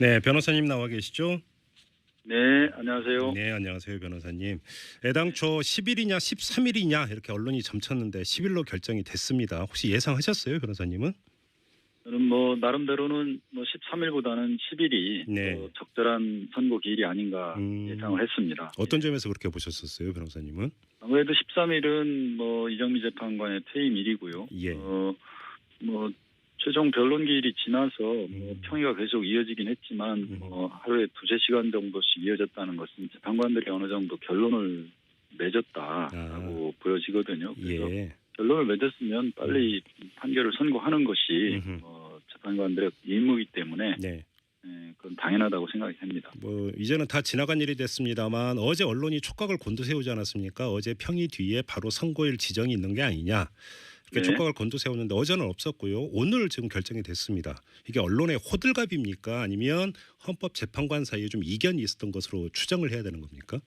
네, 변호사님 나와 계시죠? 네, 안녕하세요. 네, 안녕하세요, 변호사님. 애당초 10일이냐 13일이냐 이렇게 언론이 점쳤는데 10일로 결정이 됐습니다. 혹시 예상하셨어요, 변호사님은? 저는 나름대로는 13일보다는 10일이 네. 더 적절한 선고 기일이 아닌가 음, 예상을 했습니다. 어떤 예. 점에서 그렇게 보셨었어요, 변호사님은? 아무래도 13일은 이정미 재판관의 퇴임일이고요. 예. 최종 변론 기일이 지나서 음, 평의가 계속 이어지긴 했지만 음, 하루에 두세 시간 정도씩 이어졌다는 것은 재판관들이 어느 정도 결론을 아, 맺었다라고 보여지거든요. 그래서 예. 결론을 맺었으면 음, 빨리 판결을 선고하는 것이 음, 재판관들의 임무이기 때문에 네. 그건 당연하다고 생각이 됩니다. 뭐 이제는 다 지나간 일이 됐습니다만 어제 언론이 촉각을 곤두세우지 않았습니까? 어제 평의 뒤에 바로 선고일 지정이 있는 게 아니냐. 이렇게 네. 촉각을 곤두세웠는데 어제는 없었고요. 오늘 지금 결정이 됐습니다. 이게 언론의 호들갑입니까? 아니면 헌법재판관 사이에 좀 이견이 있었던 것으로 추정을 해야 되는 겁니까?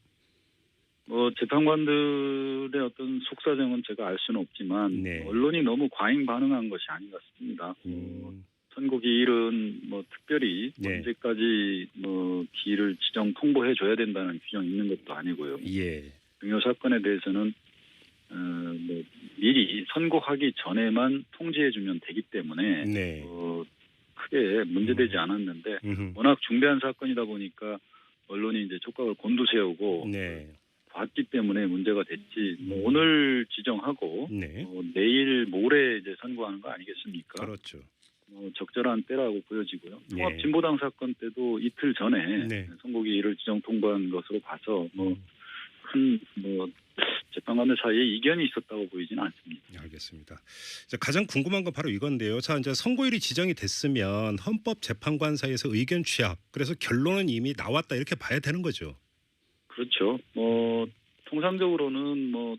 재판관들의 어떤 속사정은 제가 알 수는 없지만 네. 언론이 너무 과잉 반응한 것이 아닌가 싶습니다. 음, 선고 기일은 특별히 네. 언제까지 기일을 지정 통보해 줘야 된다는 규정이 있는 것도 아니고요. 예. 중요 사건에 대해서는 미리 선고하기 전에만 통지해 주면 되기 때문에 네. 크게 문제되지 음, 않았는데 음, 워낙 중대한 사건이다 보니까 언론이 이제 촉각을 곤두세우고 네. 봤기 때문에 문제가 됐지. 음, 오늘 지정하고 네. 내일 모레 이제 선고하는 거 아니겠습니까? 그렇죠. 적절한 때라고 보여지고요. 예. 통합진보당 사건 때도 이틀 전에 네. 선고기일을 지정 통보한 것으로 봐서 음. 큰 재판관들 사이에 이견이 있었다고 보이지는 않습니다. 알겠습니다. 이제 가장 궁금한 건 바로 이건데요. 자, 이제 선고일이 지정이 됐으면 헌법재판관 사이에서 의견 취합, 그래서 결론은 이미 나왔다 이렇게 봐야 되는 거죠. 그렇죠. 통상적으로는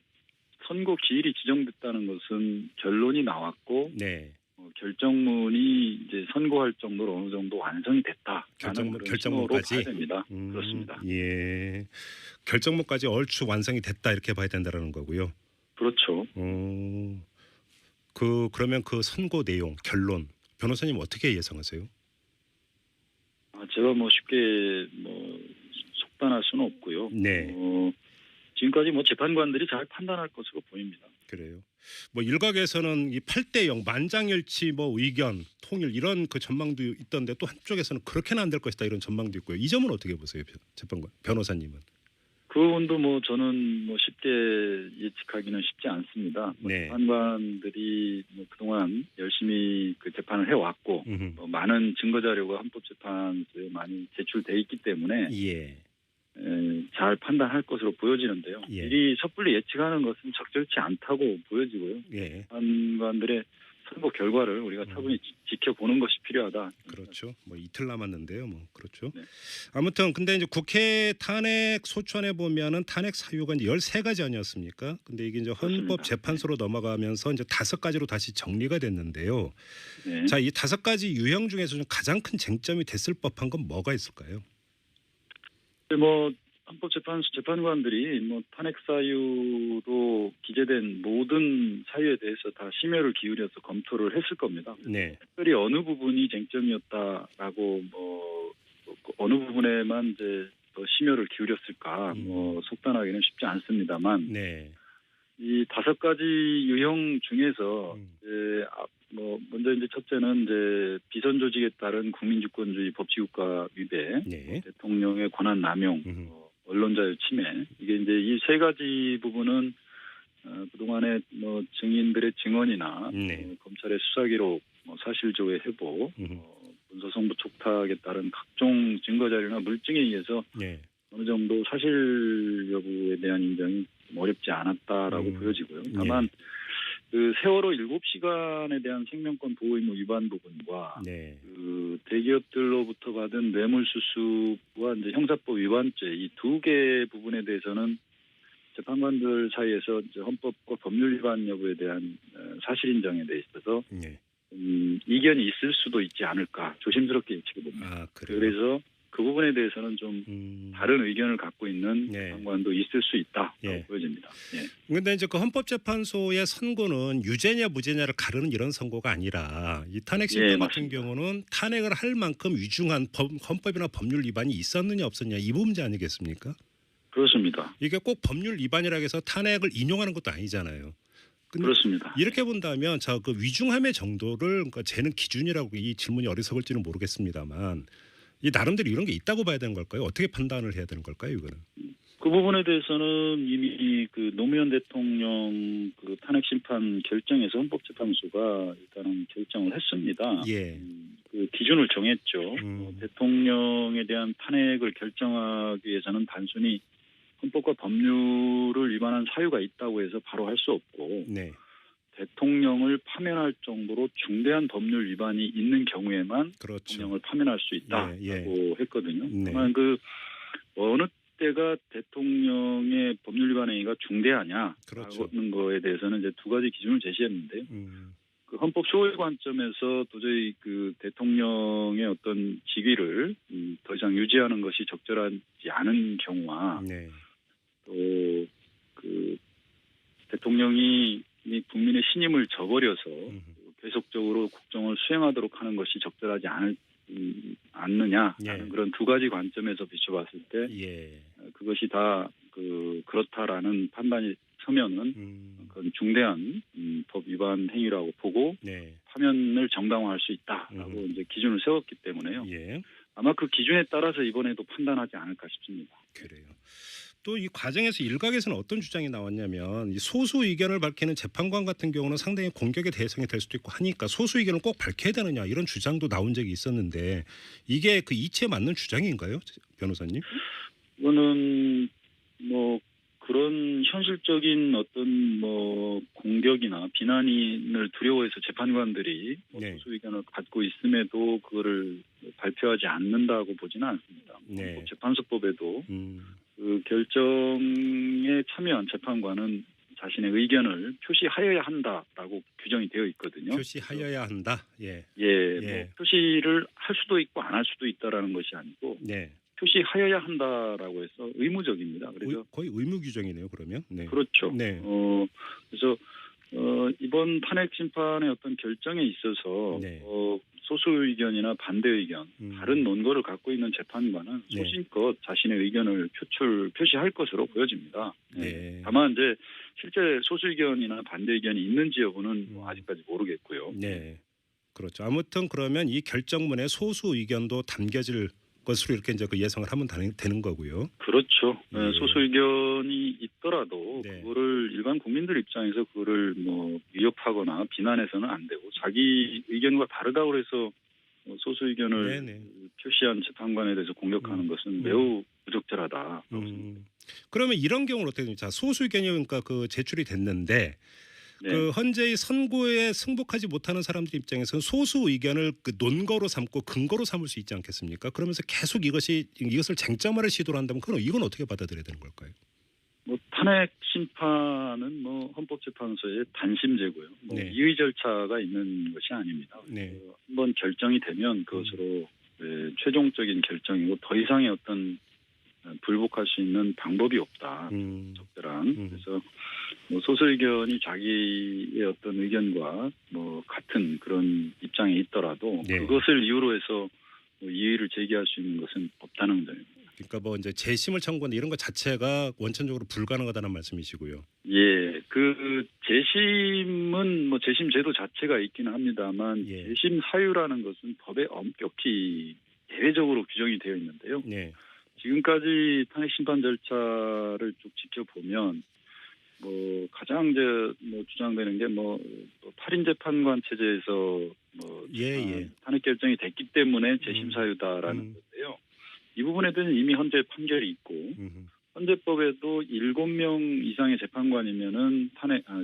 선고 기일이 지정됐다는 것은 결론이 나왔고 네. 결정문이 이제 선고할 정도로 어느 정도 완성이 됐다라는 그런 신호로 봐야 결정문까지. 됩니다. 그렇습니다. 예. 결정문까지 얼추 완성이 됐다 이렇게 봐야 된다라는 거고요. 그렇죠. 그러면 그 선고 내용, 결론 변호사님 어떻게 예상하세요? 제가 쉽게 속단할 수는 없고요. 네. 지금까지 재판관들이 잘 판단할 것으로 보입니다. 그래요. 뭐 일각에서는 이 8대 0 만장일치 뭐 의견 통일 이런 그 전망도 있던데 또 한쪽에서는 그렇게는 안 될 것이다 이런 전망도 있고요. 이 점은 어떻게 보세요, 재판관 변호사님은? 그 부분도 저는 쉽게 예측하기는 쉽지 않습니다. 네. 재판관들이 그동안 열심히 그 재판을 해왔고 음흠. 많은 증거 자료가 헌법재판소에 많이 제출돼 있기 때문에 예. 잘 판단할 것으로 보여지는데요. 예. 미리 섣불리 예측하는 것은 적절치 않다고 보여지고요. 예. 재판관들의 선고 결과를 우리가 차분히 지켜보는 것이 필요하다. 그렇죠. 뭐 이틀 남았는데요. 뭐 그렇죠. 네. 아무튼 근데 이제 국회 탄핵 소추안에 보면은 탄핵 사유가 이제 13가지 아니었습니까? 근데 이게 이제 그렇습니다. 헌법재판소로 넘어가면서 이제 5가지로 다시 정리가 됐는데요. 네. 자, 이 5가지 유형 중에서 좀 가장 큰 쟁점이 됐을 법한 건 뭐가 있을까요? 헌법재판소 재판관들이 탄핵 사유로 기재된 모든 사유에 대해서 다 심혈을 기울여서 검토를 했을 겁니다. 네. 특별히 어느 부분이 쟁점이었다라고 어느 부분에만 이제 더 심혈을 기울였을까 속단하기는 쉽지 않습니다만 네. 이 5가지 유형 중에서 먼저 이제 첫째는 이제 비선 조직에 따른 국민주권주의 법치국가 위배, 네. 대통령의 권한 남용, 언론 자유 침해 이게 이제 이 3가지 부분은 그동안에 증인들의 증언이나 네. 검찰의 수사 기록, 사실 조회 회복, 음흠. 문서성부 촉탁에 따른 각종 증거 자료나 물증에 의해서 네. 어느 정도 사실 여부에 대한 인정이 어렵지 않았다라고 보여지고요. 다만 그 세월호 7시간에 대한 생명권 보호 의무 위반 부분과 네. 그 대기업들로부터 받은 뇌물수수와 이제 형사법 위반죄 이 2개 부분에 대해서는 재판관들 사이에서 이제 헌법과 법률 위반 여부에 대한 사실 인정에 대해 있어서 네. 이견이 있을 수도 있지 않을까 조심스럽게 예측해 봅니다. 아, 그래요. 그래서 그 부분에 대해서는 좀 다른 의견을 갖고 있는 네. 재판관도 있을 수 있다고 예. 보여집니다. 예. 그런데 이제 그 헌법재판소의 선고는 유죄냐 무죄냐를 가르는 이런 선고가 아니라 이 탄핵 심판 예, 같은 맞습니다. 경우는 탄핵을 할 만큼 위중한 헌법이나 법률 위반이 있었느냐 없었냐 이 문제 아니겠습니까? 그렇습니다. 이게 꼭 법률 위반이라고 해서 탄핵을 인용하는 것도 아니잖아요. 근데 그렇습니다. 이렇게 본다면 저 그 위중함의 정도를 그러니까 재는 기준이라고 이 질문이 어리석을지는 모르겠습니다만 이 나름대로 이런 게 있다고 봐야 되는 걸까요? 어떻게 판단을 해야 되는 걸까요? 이거는. 그 부분에 대해서는 이미 그 노무현 대통령 그 탄핵 심판 결정에서 헌법재판소가 일단은 결정을 했습니다. 예. 그 기준을 정했죠. 음. 대통령에 대한 탄핵을 결정하기 위해서는 단순히 헌법과 법률을 위반한 사유가 있다고 해서 바로 할 수 없고 네. 대통령을 파면할 정도로 중대한 법률 위반이 있는 경우에만 그렇죠. 대통령을 파면할 수 있다고 예, 했거든요. 네. 다만 그 어느 때가 대통령의 법률 위반 행위가 중대하냐라는 그렇죠. 거에 대해서는 이제 두 가지 기준을 제시했는데요. 그 헌법 소홀 관점에서 도저히 그 대통령의 어떤 직위를 더 이상 유지하는 것이 적절하지 않은 경우와 네. 또 그 대통령이 이 국민의 신임을 저버려서 계속적으로 국정을 수행하도록 하는 것이 적절하지 않느냐라는 예. 그런 두 가지 관점에서 비춰봤을 때 예. 그것이 다 그렇다라는 판단이 서면은 그건 중대한 법 위반 행위라고 보고 네. 파면을 정당화할 수 있다라고 이제 기준을 세웠기 때문에요. 예. 아마 그 기준에 따라서 이번에도 판단하지 않을까 싶습니다. 그래요. 또 이 과정에서 일각에서는 어떤 주장이 나왔냐면 이 소수 의견을 밝히는 재판관 같은 경우는 상당히 공격의 대상이 될 수도 있고 하니까 소수 의견을 꼭 밝혀야 되느냐 이런 주장도 나온 적이 있었는데 이게 그 이치에 맞는 주장인가요, 변호사님? 이거는 뭐 그런 현실적인 어떤 뭐 공격이나 비난을 두려워해서 재판관들이 네. 소수 의견을 갖고 있음에도 그거를 발표하지 않는다고 보지는 않습니다. 네. 재판소법에도 그 결정에 참여한 재판관은 자신의 의견을 표시하여야 한다라고 규정이 되어 있거든요. 표시하여야 한다. 예. 예, 예. 뭐 표시를 할 수도 있고 안 할 수도 있다라는 것이 아니고 네. 표시하여야 한다라고 해서 의무적입니다. 그래서 거의 의무 규정이네요. 그러면. 네. 그렇죠. 네. 그래서 이번 탄핵 심판의 어떤 결정에 있어서 네. 소수 의견이나 반대 의견, 다른 논거를 갖고 있는 재판관은 네. 소신껏 자신의 의견을 표시할 것으로 보여집니다. 네. 다만 이제 실제 소수 의견이나 반대 의견이 있는지 여부는 뭐 아직까지 모르겠고요. 네. 그렇죠. 아무튼 그러면 이 결정문에 소수 의견도 담겨질 것으로 이렇게 이제 그 예상을 하면 되는 거고요. 그렇죠. 예. 소수 의견이 있더라도 네. 그거를 일반 국민들 입장에서 그거를 뭐 위협하거나 비난해서는 안 되고 자기 의견과 다르다고 해서 소수 의견을 네네. 표시한 재판관에 대해서 공격하는 것은 매우 부적절하다. 그러면 이런 경우는 어떻게 됩니까? 소수 의견이 그러니까 그 제출이 됐는데 네. 그 현재의 선고에 승복하지 못하는 사람들 입장에서는 소수 의견을 그 논거로 삼고 근거로 삼을 수 있지 않겠습니까? 그러면서 계속 이것을 쟁점화를 시도를 한다면 그럼 이건 어떻게 받아들여야 되는 걸까요? 뭐 탄핵 심판은 뭐 헌법재판소의 단심제고요. 뭐 네. 이의 절차가 있는 것이 아닙니다. 네. 한번 결정이 되면 그것으로 최종적인 결정이고 더 이상의 어떤 불복할 수 있는 방법이 없다. 적절한. 그래서 뭐 소수 의견이 자기의 어떤 의견과 뭐 같은 그런 입장에 있더라도 네. 그것을 이유로 해서 뭐 이의를 제기할 수 있는 것은 없다는 점입니다. 그러니까 뭐 이제 재심을 청구하는 이런 것 자체가 원천적으로 불가능하다는 말씀이시고요. 예, 그 재심은 뭐 재심 제도 자체가 있기는 합니다만 예. 재심 사유라는 것은 법에 엄격히 예외적으로 규정이 되어 있는데요. 네. 지금까지 탄핵 심판 절차를 쭉 지켜보면 뭐 가장 이제 뭐 주장되는 게 뭐 8인 재판관 체제에서 뭐 예. 탄핵 결정이 됐기 때문에 재심 사유다라는 건데요. 이 부분에 대해서 이미 헌재 판결이 있고 헌재법에도 7명 이상의 재판관이면은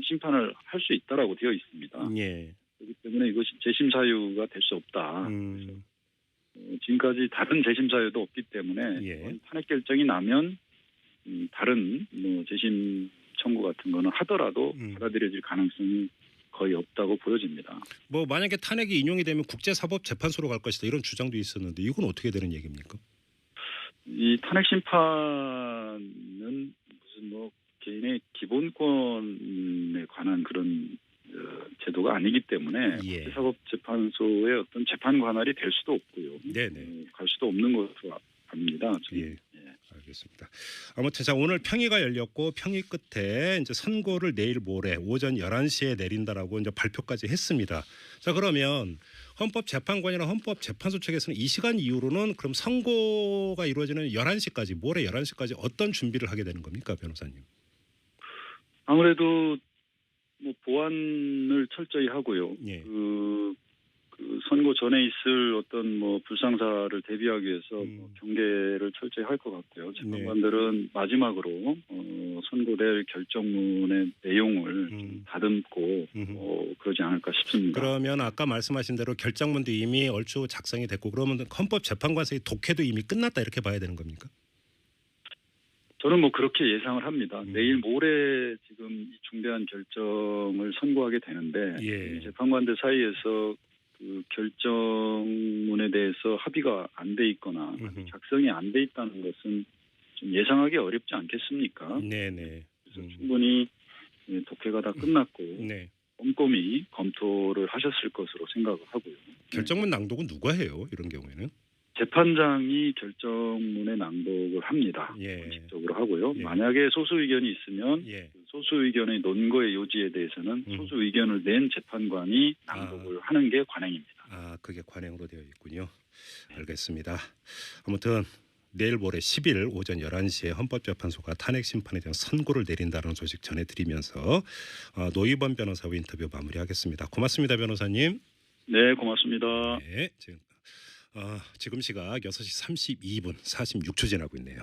심판을 할 수 있다라고 되어 있습니다. 예. 그렇기 때문에 이것이 재심 사유가 될 수 없다. 그래서 지금까지 다른 재심 사유도 없기 때문에 예. 탄핵 결정이 나면 다른 뭐 재심 청구 같은 거는 하더라도 받아들여질 가능성이 거의 없다고 보여집니다. 뭐 만약에 탄핵이 인용이 되면 국제사법재판소로 갈 것이다 이런 주장도 있었는데 이건 어떻게 되는 얘기입니까? 이 탄핵 심판은 무슨 뭐 개인의 기본권에 관한 그런 제도가 아니기 때문에 예. 사법재판소의 어떤 재판 관할이 될 수도 없고요. 네네. 갈 수도 없는 것으로 압니다. 예. 예. 알겠습니다. 아무튼 자 오늘 평의가 열렸고 평의 끝에 이제 선고를 내일 모레 오전 11시에 내린다라고 이제 발표까지 했습니다. 자 그러면 헌법재판관이나 헌법재판소 측에서는 이 시간 이후로는 그럼 선고가 이루어지는 11시까지 모레 11시까지 어떤 준비를 하게 되는 겁니까, 변호사님? 아무래도 뭐 보안을 철저히 하고요. 예. 그 선고 전에 있을 어떤 뭐 불상사를 대비하기 위해서 뭐 경계를 철저히 할 것 같고요. 재판관들은 마지막으로 선고될 결정문의 내용을 좀 다듬고 그러지 않을까 싶습니다. 그러면 아까 말씀하신 대로 결정문도 이미 얼추 작성이 됐고 그러면 헌법재판관의 독해도 이미 끝났다 이렇게 봐야 되는 겁니까? 저는 뭐 그렇게 예상을 합니다. 내일 모레 지금 이 중대한 결정을 선고하게 되는데 예. 재판관들 사이에서 그 결정문에 대해서 합의가 안 돼 있거나 작성이 안 돼 있다는 것은 좀 예상하기 어렵지 않겠습니까? 네네. 그래서 충분히 독해가 다 끝났고 네. 꼼꼼히 검토를 하셨을 것으로 생각을 하고요. 결정문 낭독은 누가 해요? 이런 경우에는? 재판장이 결정문에 낭독을 합니다. 예. 공식적으로 하고요. 예. 만약에 소수 의견이 있으면 예. 소수 의견의 논거의 요지에 대해서는 소수 의견을 낸 재판관이 낭독을 하는 게 관행입니다. 아, 그게 관행으로 되어 있군요. 알겠습니다. 아무튼 내일 모레 10일 오전 11시에 헌법재판소가 탄핵 심판에 대한 선고를 내린다는 소식 전해드리면서 노희범 변호사와 인터뷰 마무리하겠습니다. 고맙습니다, 변호사님. 네, 고맙습니다. 네, 지금 시각 6시 32분 46초 지나고 있네요.